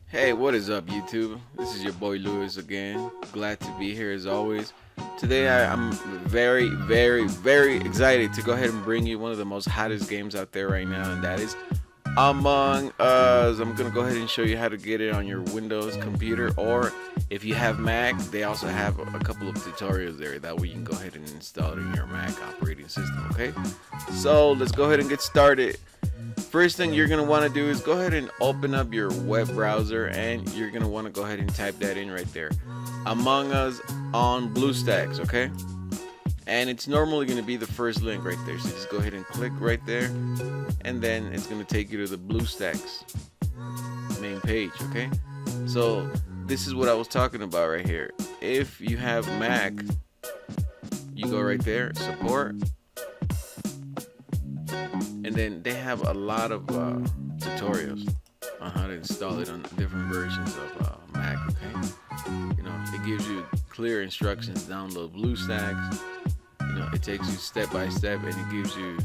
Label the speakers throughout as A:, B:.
A: Hey, what is up, YouTube? This is your boy Lewis again. Glad to be here as always. Today I'm very excited to go ahead and bring you one of the most hottest games out there right now, and that is Among Us. I'm gonna go ahead and show you how to get it on your Windows computer, or if you have Mac, they also have a couple of tutorials there. That way you can go ahead and install it in your Mac operating system. Okay, so let's go ahead and get started. First thing you're going to want to do is go ahead and open up your web browser, and you're going to want to go ahead and type that in right there. Among Us on BlueStacks, okay? And it's normally going to be the first link right there. So just go ahead and click right there, and then it's going to take you to the BlueStacks main page, okay? So this is what I was talking about right here. If you have Mac, you go right there, support. And then they have a lot of tutorials on how to install it on different versions of Mac, okay? You know, it gives you clear instructions. Download BlueStacks. You know, it takes you step by step, and it gives you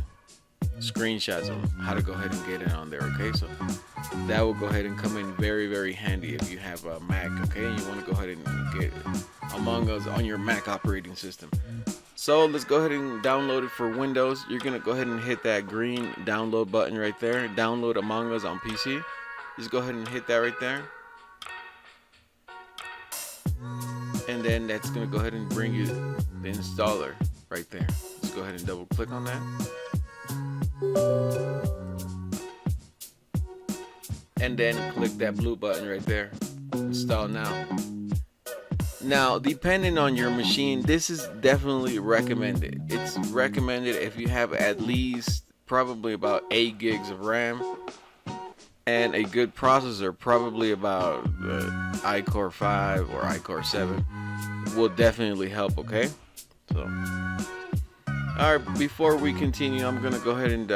A: screenshots of how to go ahead and get it on there, okay? So that will go ahead and come in very handy if you have a Mac, okay? And you want to go ahead and get Among Us on your Mac operating system. So let's go ahead and download it for Windows. You're gonna go ahead and hit that green download button right there. Download Among Us on PC. Just go ahead and hit that right there. And then that's gonna go ahead and bring you the installer right there. Just go ahead and double click on that. And then click that blue button right there. Install now. Now, depending on your machine, this is definitely recommended. It's recommended if you have at least probably about 8 gigs of RAM and a good processor, probably about iCore 5 or iCore 7 will definitely help, okay? So, alright, before we continue, I'm going to go ahead and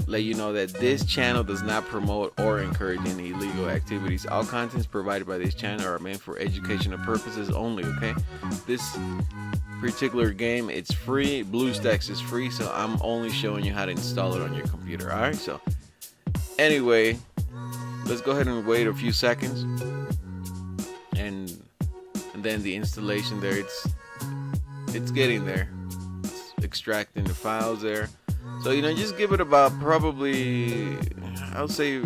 A: let you know that this channel does not promote or encourage any illegal activities. All contents provided by this channel are meant for educational purposes only, okay? This particular game, it's free. BlueStacks is free, so I'm only showing you how to install it on your computer, alright? So, anyway, let's go ahead and wait a few seconds. And then the installation there, it's getting there. Extracting the files there, so you know, just give it about probably, I'll say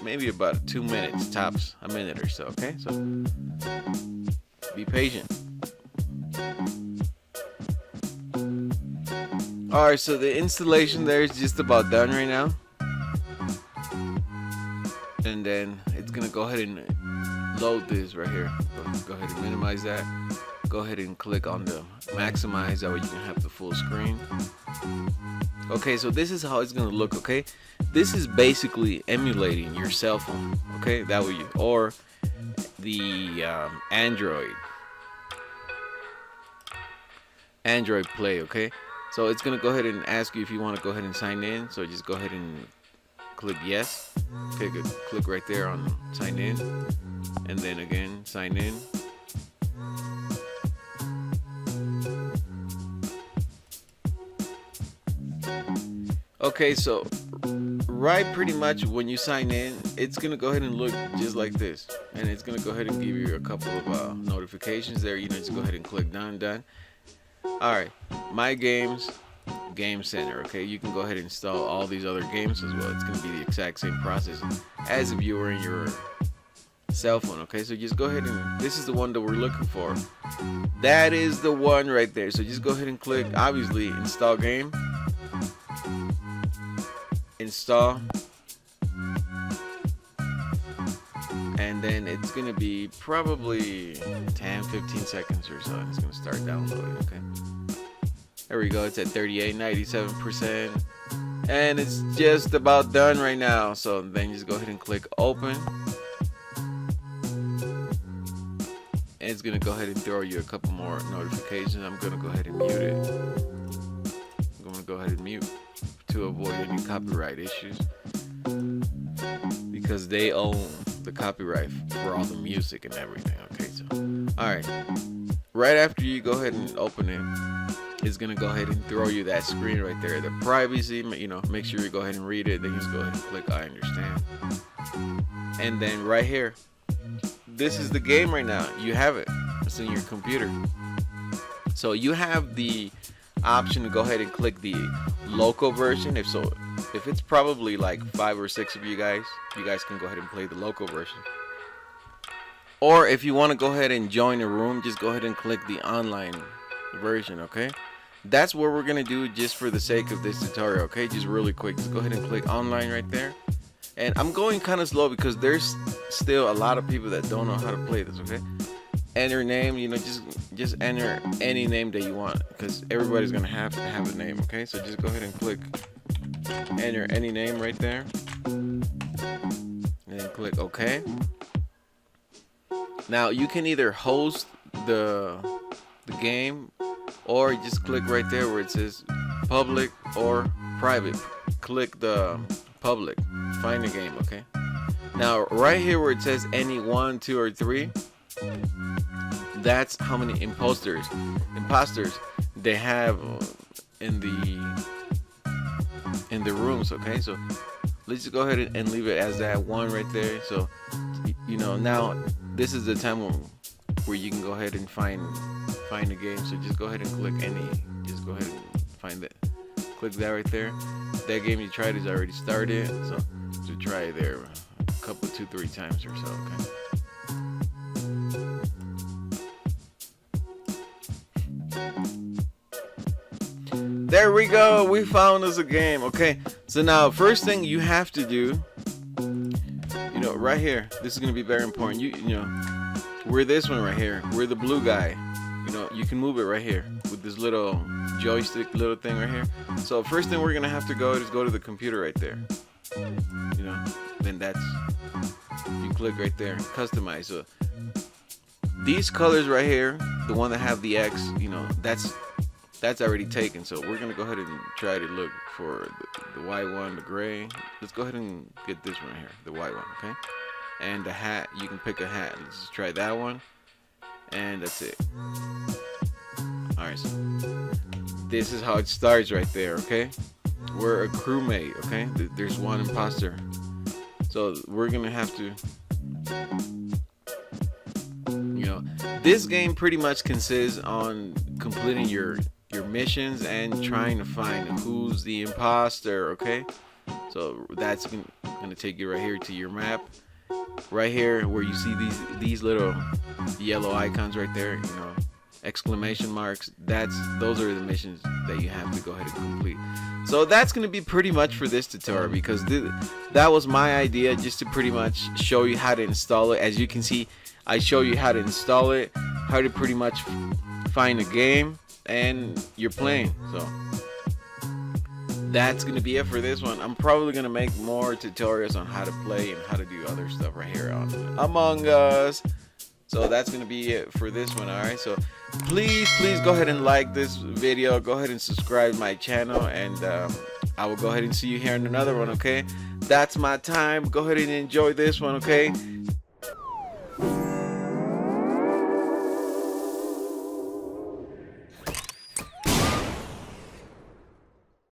A: maybe about 2 minutes tops, a minute or so, okay? So be patient. Alright, so the installation there is just about done right now, and then it's gonna go ahead and load this right here. Go ahead and minimize that. Go ahead and click on the maximize, that way you can have the full screen. Okay, so this is how it's gonna look, okay? This is basically emulating your cell phone, okay? That way you, or the Android Play, okay? So it's gonna go ahead and ask you if you want to go ahead and sign in. So just go ahead and click yes. Okay, good. Click right there on sign in, and then again sign in. Okay, so right pretty much when you sign in, it's gonna go ahead and look just like this, and it's gonna go ahead and give you a couple of notifications there. You know, just go ahead and click done. Alright, my games, game center, okay? You can go ahead and install all these other games as well. It's gonna be the exact same process as if you were in your cell phone, okay? So just go ahead and, this is the one that we're looking for. That is the one right there. So just go ahead and click, obviously, install game. Install, and then it's gonna be probably 10-15 seconds or so, and it's gonna start downloading. Okay, there we go. It's at 97%, and it's just about done right now. So then just go ahead and click open, and it's gonna go ahead and throw you a couple more notifications. I'm gonna go ahead and mute it. I'm gonna go ahead and mute to avoid any copyright issues, because they own the copyright for all the music and everything. Okay, so alright, right after you go ahead and open it, it's gonna go ahead and throw you that screen right there, the privacy, you know, make sure you go ahead and read it, then you just go ahead and click I understand. And then right here, this is the game right now. You have it. It's in your computer. So you have the option to go ahead and click the local version. If it's probably like 5 or 6 of you guys can go ahead and play the local version. Or if you want to go ahead and join a room, just go ahead and click the online version, okay? That's what we're gonna do just for the sake of this tutorial, okay? Just really quick, just go ahead and click online right there. And I'm going kind of slow because there's still a lot of people that don't know how to play this, okay? Enter name, you know, just enter any name that you want, because everybody's gonna have to have a name, okay? So just go ahead and click enter any name right there, and then click OK. Now you can either host the game, or just click right there where it says public or private. Click the public, find the game, okay? Now right here where it says any 1, 2, or 3, that's how many imposters they have in the rooms, okay? So let's just go ahead and leave it as that 1 right there. So you know, now this is the time where you can go ahead and find the game. So just go ahead and click any, just go ahead and find it, click that right there. That game you tried is already started, so to try it there a couple, 2-3 times or so, okay? There we go, we found us a game, okay? So now first thing you have to do, you know, right here, this is gonna be very important. You know, we're this one right here, we're the blue guy. You know, you can move it right here with this little joystick little thing right here. So first thing we're gonna have to go is go to the computer right there. You know, then that's, you click right there, customize. So these colors right here, the one that have the X, you know, that's already taken. So we're gonna go ahead and try to look for the white one, the gray. Let's go ahead and get this one here, the white one, okay? And the hat, you can pick a hat. Let's just try that one, and that's it. Alright, so this is how it starts right there, okay? We're a crewmate, okay? There's one imposter. So we're gonna have to, you know, this game pretty much consists on completing your missions and trying to find who's the imposter, okay? So that's gonna take you right here to your map. Right here where you see these little yellow icons right there, you know, exclamation marks, those are the missions that you have to go ahead and complete. So that's going to be pretty much for this tutorial, because that was my idea, just to pretty much show you how to install it. As you can see, I show you how to install it, how to pretty much find a game, and you're playing. So that's going to be it for this one. I'm probably going to make more tutorials on how to play and how to do other stuff right here on Among Us. So that's going to be it for this one, alright? So please go ahead and like this video. Go ahead and subscribe to my channel, and I will go ahead and see you here in another one, okay? That's my time. Go ahead and enjoy this one, okay?